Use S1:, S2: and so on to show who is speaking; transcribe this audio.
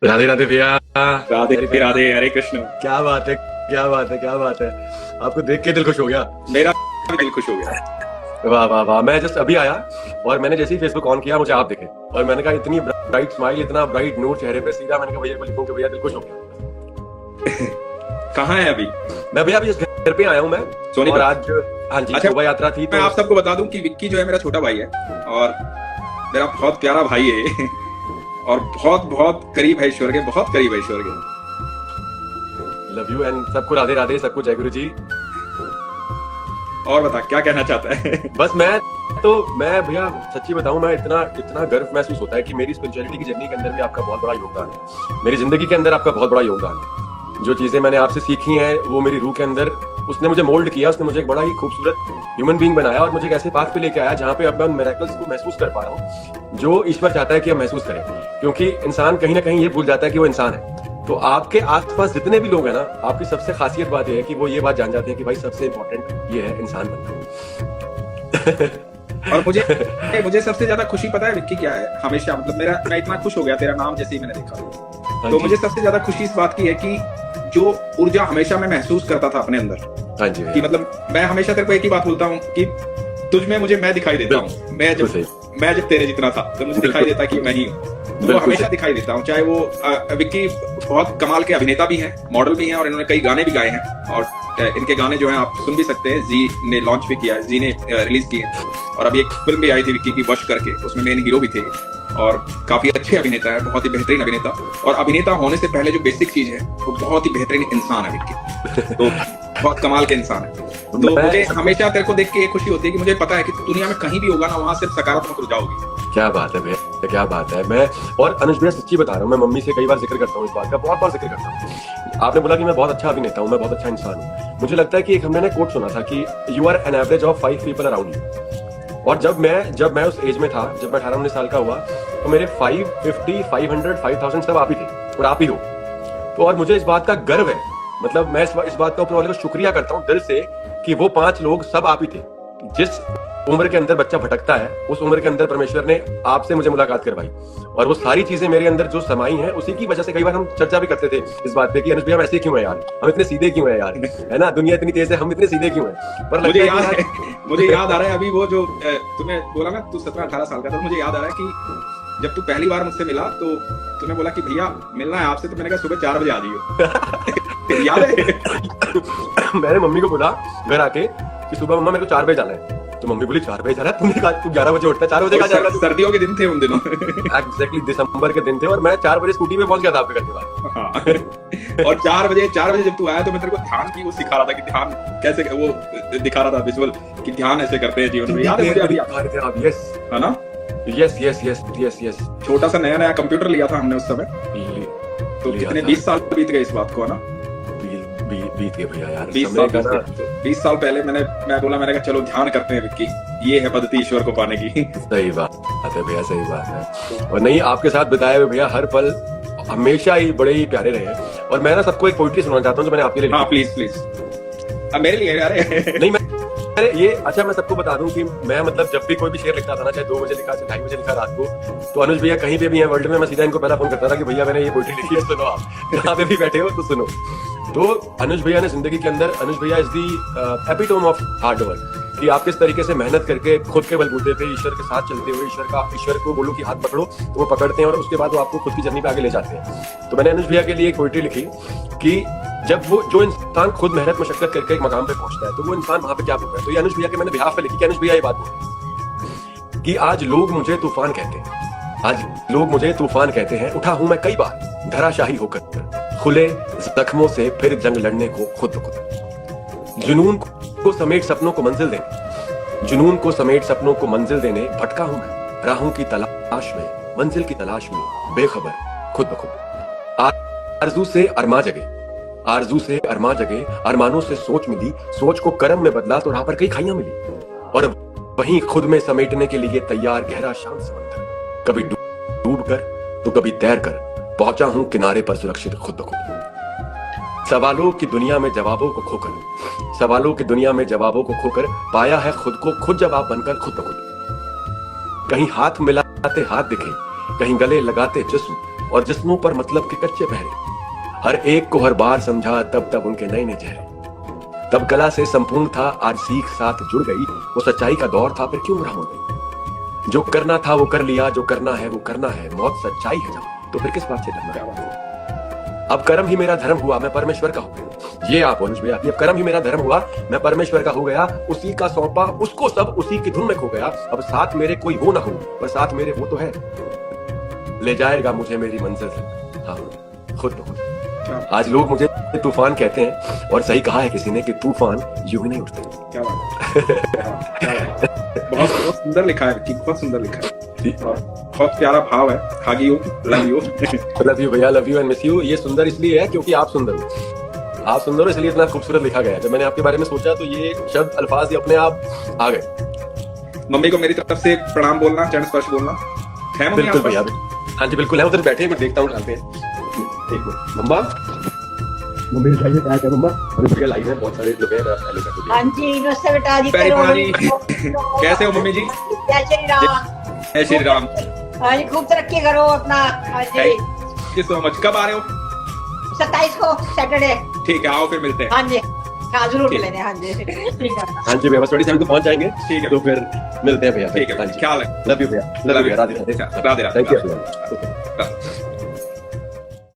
S1: राधे राधे भैया।
S2: राधे
S1: अरे भैया,
S2: राधे, हरे कृष्ण।
S1: क्या बात है, क्या बात है, क्या बात है। आपको देख के दिल खुश हो गया।
S2: मेरा भी दिल खुश हो गया।
S1: वाह वाह वाह। मैं जस्ट अभी आया और मैंने जैसे ही फेसबुक ऑन किया मुझे आप दिखे और मैंने कहा इतनी ब्राइट स्माइल, इतना ब्राइट नूर चेहरे पे। सीधा मैंने कहा भैया को लिखूं कि भैया दिल खुश हो गया।
S2: कहाँ है अभी?
S1: मैं भैया अभी इस घर पे आया हूँ मैं।
S2: सोनी
S1: और
S2: पर।
S1: आज हाँ जी
S2: अच्छा,
S1: शोभा यात्रा थी
S2: मैं
S1: तो
S2: आप सबको बता दूं कि विक्की जो है मेरा छोटा भाई है और मेरा बहुत प्यारा भाई है और बहुत बहुत करीब है ईश्वर के, बहुत करीब है ईश्वर के।
S1: लव यू एंड सबको राधे राधे, सबको जय गुरु जी।
S2: और बता क्या कहना चाहता है?
S1: बस मैं भैया सच्ची बताऊं, मैं इतना इतना गर्व महसूस होता है कि मेरी स्पिरिचुअलिटी की जर्नी के अंदर भी आपका बहुत बड़ा योगदान है। मेरी जिंदगी के अंदर आपका बहुत बड़ा योगदान है। जो चीजें मैंने आपसे सीखी हैं वो मेरी रूह के अंदर उसने मुझे मोल्ड किया, उसने मुझे एक बड़ा ही खूबसूरत ह्यूमन बीइंग बनाया और मुझे एक ऐसे पाथ पे लेके आया जहाँ पे अब मैं उन मिरेकल्स को महसूस कर पा रहा हूँ जो ईश्वर चाहता है कि हम महसूस करें। क्योंकि इंसान कहीं ना कहीं ये भूल जाता है कि वो इंसान है। तो आपके आसपास जितने भी लोग हैं ना, आपकी सबसे खासियत बात यह है कि वो ये बात जान जाते हैं कि भाई सबसे इंपॉर्टेंट ये है इंसान बनना।
S2: और मुझे सबसे ज्यादा खुशी पता है विक्की क्या है? हमेशा मतलब मैं इतना खुश हो गया तेरा नाम जैसे ही मैंने देखा। तो मुझे सबसे ज्यादा खुशी इस बात की है कि जो ऊर्जा हमेशा मैं महसूस करता था अपने अंदर,
S1: हाँ जी,
S2: कि मतलब मैं हमेशा तेरे को एक ही बात बोलता हूँ कि तुझ में मैं दिखाई देता हूँ। मैं जब तेरे जितना था तो मुझे दिखाई देता कि मैं ही हूँ। तो वो हमेशा दिखाई देता हूँ। चाहे वो विक्की बहुत कमाल के अभिनेता भी हैं, मॉडल भी हैं और इन्होंने कई गाने भी गाए हैं और इनके गाने जो हैं आप सुन भी सकते हैं। जी ने लॉन्च भी किया है, जी ने रिलीज की है और अभी एक फिल्म भी आई थी विक्की की वश करके, उसमें मेन हीरो भी थे और काफी अच्छे अभिनेता है, बहुत ही बेहतरीन अभिनेता। और अभिनेता होने से पहले जो बेसिक चीज है वो बहुत ही बेहतरीन इंसान है विक्की। तो बहुत कमाल के इंसान है। तो मुझे हमेशा तेरे को देख के ये खुशी होती है कि मुझे पता है कि दुनिया में कहीं भी होगा ना, वहां सिर्फ सकारात्मक ऊर्जा होगी।
S1: क्या बात है भैया, क्या बात है। मैं और अनुज भैया सच्ची बता रहा हूँ, मैं मम्मी से कई बार जिक्र करता हूँ इस बात का, बहुत बार जिक्र करता हूँ। आपने बोला कि मैं बहुत अच्छा अभिनेता हूँ, मैं बहुत अच्छा इंसान हूँ। मुझे लगता है कि एक हमने ना कोट सुना था कि you are an average of 5 people around you. और जब मैं उस एज में था, जब मैं 18-19 साल का हुआ, तो मेरे 550, 500, 5000 सब आप ही थे और आप ही हो। तो और मुझे इस बात का गर्व है, मतलब मैं इस बात का ऊपर वाले को शुक्रिया करता हूँ दिल से कि वो 5 लोग सब आप ही थे। जिस उम्र के अंदर बच्चा भटकता है उस उम्र के अंदर परमेश्वर ने आपसे मुझे मुलाकात करवाई और वो सारी चीजें मेरे अंदर जो समाई हैं उसी की वजह से कई बार हम चर्चा भी करते थे इस बात पे कि अनुज भैया हम ऐसे क्यों है यार, हम इतने सीधे क्यों है यार, है ना, दुनिया इतनी तेज है, हम इतने सीधे क्यों हैं। पर
S2: मुझे याद आ रहा है अभी वो जो तुम्हें बोला ना, तू 17-18 साल का था, मुझे याद आ रहा है कि जब तू पहली बार मुझसे मिला तो तूने बोला कि भैया मिलना है आपसे, तो मैंने कहा सुबह 4 बजे आ जाइए। याद है?
S1: मैंने मम्मी को बोला घर आके कि सुबह मम्मा मेरे को 4 बजे जाना है, तो मम्मी बोली 4 बजे जाना है, तुमने कहा तू 11 बजे उठता है, 4 बजे का जाएगा।
S2: सर्दियों के दिन थे उन दिनों।
S1: एग्जैक्टली दिसंबर के दिन थे और मैं 4 बजे स्कूटी पे पहुंच गया था आपके घर के बाद।
S2: हाँ। और 4 बजे जब तू आया तो मैं तेरे को ध्यान की वो सिखा रहा था कि ध्यान कैसे, वो दिखा रहा था विजुअल कि ध्यान ऐसे करते हैं जीवन में। याद है मुझे अभी?
S1: यस
S2: है ना?
S1: यस।
S2: छोटा सा नया कंप्यूटर लिया था हमने उस समय, तो कितने 20 साल बीत गए इस बात को, है ना?
S1: बीत गए भैया यार,
S2: 20 साल पहले मैंने कहा चलो ध्यान करते हैं विक्की, ये है पद्धति ईश्वर को पाने की।
S1: सही बात है भैया, सही बात है। और नहीं, आपके साथ बिताए हुए भैया हर पल हमेशा ही बड़े ही प्यारे रहे। और मैं ना सबको एक पोइट्री सुनाना चाहता हूँ जो मैंने आपके लिए लिखी।
S2: हाँ प्लीज मेरे लिए यार।
S1: नहीं अरे ये अच्छा, मैं सबको बता दूं कि मैं मतलब जब भी कोई भी शेर लिखता था ना, चाहे 2 बजे लिखा, चाहे 2:30 बजे लिखा रात को, तो अनुज भैया कहीं पे भी है वर्ल्ड में, मैं सीधा इनको पहला फोन करता था कि भैया मैंने ये पोइट्री लिखी है, सुनो, आप जहाँ पे भी बैठे हो तो सुनो। तो अनुज भैया ने जिंदगी के अंदर, अनुज भैया is the epitome of hard work, कि आप किस तरीके से मेहनत करके खुद के बलबूते पे ईश्वर के साथ चलते हुए ईश्वर को बोलो कि हाथ पकड़ो तो वो पकड़ते हैं और उसके बाद वो आपको खुद की जर्नी पे आगे ले जाते हैं। तो मैंने अनुज भैया के लिए एक पोइट्री लिखी कि जब वो जो इंसान खुद मेहनत मशक्कत करके एक मकाम पे पहुंचता है तो वो इंसान वहां पे क्या बोल रहा है। तो ये अनुज भैया के मैंने बिहाफ पे लिखी कि अनुज भैया ये बात बोल कि आज लोग मुझे तूफान कहते हैं, आज लोग मुझे तूफान कहते हैं, उठा हूं मैं कई बार धराशाही होकर, खुले जख्मों से फिर जंग लड़ने को खुद ब खुद, जुनून को समेट सपनों को मंजिल देने, जुनून को समेट सपनों को मंजिल देने भटका हूं मैं राहों की तलाश में, मंजिल की तलाश में बेखबर खुद ब खुद, आरज़ू से अरमा जगे, आरज़ू से अरमा जगे, अरमानों से सोच मिली, सोच को कर्म में बदला तो राह पर कई खाइयां मिली, और वहीं खुद में समेटने के लिए तैयार गहरा शांत समंदर, कभी डूब कर तो कभी तैर कर पहुंचा हूं किनारे पर सुरक्षित खुद ब खुद। सवालों की दुनिया में जवाबों को खोकर, सवालों की दुनिया में जवाबों को खोकर पाया है खुद को खुद जवाब बनकर खुद ब खुद। कहीं हाथ मिलाते हाथ दिखे, कहीं गले लगाते जिस्म, और जिस्मों पर मतलब के कच्चे पहरे। हर एक को हर बार समझा तब तब उनके नए नए चेहरे। तब कला से संपूर्ण था, आज सीख साथ जुड़ गई। वो सच्चाई का दौर था, फिर क्यों गुमराह हो गई। जो करना था वो कर लिया, जो करना है वो करना है। मौत सच्चाई है जब, तो फिर किस बात से डरना। अब कर्म ही मेरा धर्म हुआ, मैं परमेश्वर का हो गया। ये आप अनुज भैया, अब कर्म ही मेरा धर्म हुआ, मैं परमेश्वर का हो गया। उसी का सौंपा उसको सब, उसी की धुन में खो गया। अब साथ मेरे कोई वो ना हो, पर साथ मेरे वो तो है, ले जाएगा मुझे मेरी मंजिल तक। हाँ, खुद तो खुद। आज लोग मुझे तूफान कहते हैं, और सही कहा है किसी ने कि तूफान यूं ही नहीं उठते।
S2: क्या बात है। बहुत बहुत सुंदर लिखा है, बहुत सुंदर लिखा है, बहुत प्यारा भाव है। हागी you, love you,
S1: love you भैया, love you and miss you. ये सुंदर इसलिए है क्योंकि आप सुंदर हो, आप सुंदर हो इसलिए इतना खूबसूरत लिखा गया है। जब मैंने आपके बारे में सोचा तो ये शब्द अल्फाज ही अपने आप आ गए।
S2: मम्मी को मेरी तरफ से प्रणाम बोलना, चरण स्पर्श बोलना है मम्मी।
S1: बिल्कुल भैया, हाँ जी बिल्कुल है। उधर बैठे हैं, मैं देखता हूँ डालते हैं। मम्मा, मम्मी बताइए क्या है मम्मा? अरे लाइव है, बहुत सारे लोग हैं। हेलो कर दो।
S3: हाँ जी, नमस्ते बेटा जी।
S2: कैसे हो मम्मी जी?
S3: जय श्री राम।
S2: जय श्री राम।
S3: हाँ जी, खूब तरक्की करो अपना। हाँ जी,
S2: थैंक यू सो मच। कब आ रहे हो?
S3: 27 को सैटरडे।
S2: ठीक है, आओ फिर मिलते हैं।
S3: हाँ जी, हाँ जरूर मिलेंगे। हाँ जी, ठीक है।
S1: हाँ जी भैया, बस थोड़ी सी हम तो पहुंच जाएंगे।
S2: ठीक है,
S1: तो फिर मिलते हैं भैया।
S2: ठीक है, ख्याल है।
S1: लव यू भैया, लव यू भैया, राधे राधे।
S2: राधे राधे।
S1: Thank you.